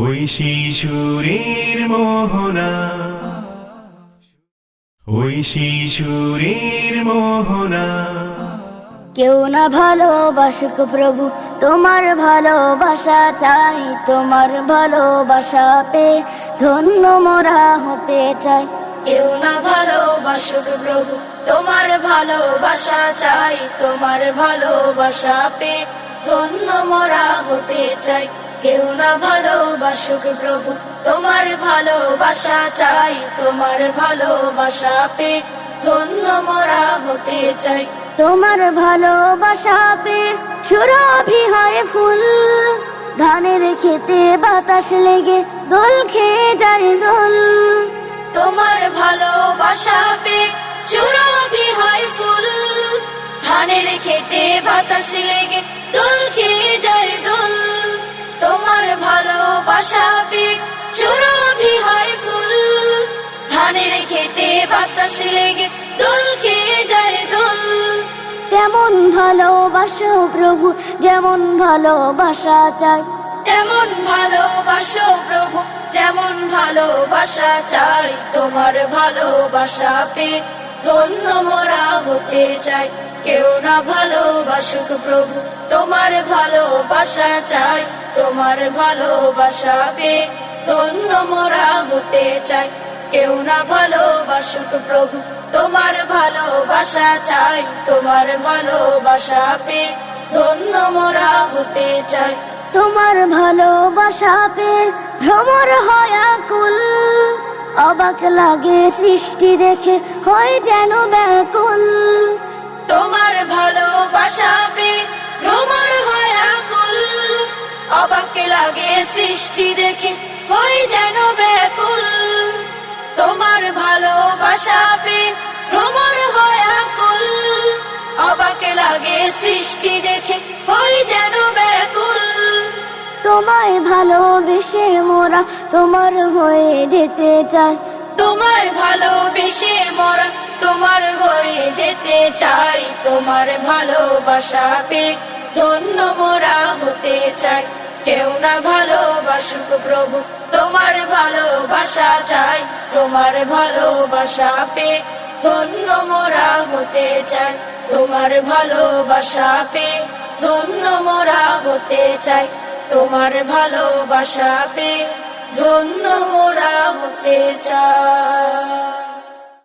ওই শিশুরের মোহনা, ওই শিশুরের মোহনা। কেউ না ভালোবাসুক প্রভু, তোমার ভালোবাসা চাই, তোমার ভালোবাসা পেয়ে ধন্য মোরা হতে চাই। কেউ না ভালোবাসুক প্রভু, তোমার ভালোবাসা চাই, তোমার ভালোবাসা পেয়ে ধন্য মোরা হতে চাই। কেউ না ভালোবাসুক প্রভু, তোমার ভালোবাসা চাই, তোমার ভালোবাসা পেয়ে ধন্য মোরা হতে চাই। তোমার ভালোবাসা পেয়ে সুরভি হয় ফুল, ধানের খেতে বাতাস লেগে দোল খেয়ে যায় দোল। তোমার ভালোবাসা পেয়ে সুরভি হয় ফুল, ধানের খেতে বাতাস লেগে দোল খেয়ে যায় দোল। তোমার ভালোবাসা পেয়ে সুরভি হয় ফুল, ধানের খেতে বাতাস লেগে দোল খেয়ে যায় দোল। তেমন ভালোবাসো প্রভু, যেমন ভালোবাসা চাই, তেমন ভালোবাসো প্রভু, যেমন ভালোবাসা চাই। তোমার ভালোবাসা পেয়ে ধন্য মোরা হতে চাই। কেউ না ভালোবাসুক প্রভু, তোমার ভালোবাসা চাই, তোমার ভালোবাসা পেয়ে ধন্য মোরা হতে চাই। কেউ না ভালোবাসুক প্রভু, তোমার ভালোবাসা চাই, তোমার ভালোবাসা পেয়ে ধন্য মোরা হতে চাই। তোমার ভালোবাসা পেয়ে ভ্রমর হয় আকুল, অবাক লাগে সৃষ্টি দেখে হয় যেন ব্যাকুল। তোমার ভালোবাসা পেয়ে ভ্রমর হয় আকুল, অবাক লাগে সৃষ্টি দেখে হয় যেন ব্যাকুল। তোমার ভালোবাসা পেয়ে ভ্রমর হয় আকুল, অবাক লাগে সৃষ্টি দেখে হয় যেন ব্যাকুল। তোমায় ভালোবেসে মোরা তোমার হয়ে যেতে চাই, তোমার ভালোবেসে মোরা তোমার হয়ে যেতে চাই। তোমার ভালোবাসা পেয়ে ধন্য মোরা হতে চাই। কেউ না ভালোবাসুক প্রভু, তোমার ভালোবাসা চাই, তোমার ভালোবাসা পেয়ে ধন্য মোরা হতে চাই। তোমার ভালোবাসা পেয়ে ধন্য মোরা হতে চাই। তোমার ভালোবাসা পেয়ে ধন্য মোরা হতে চাই।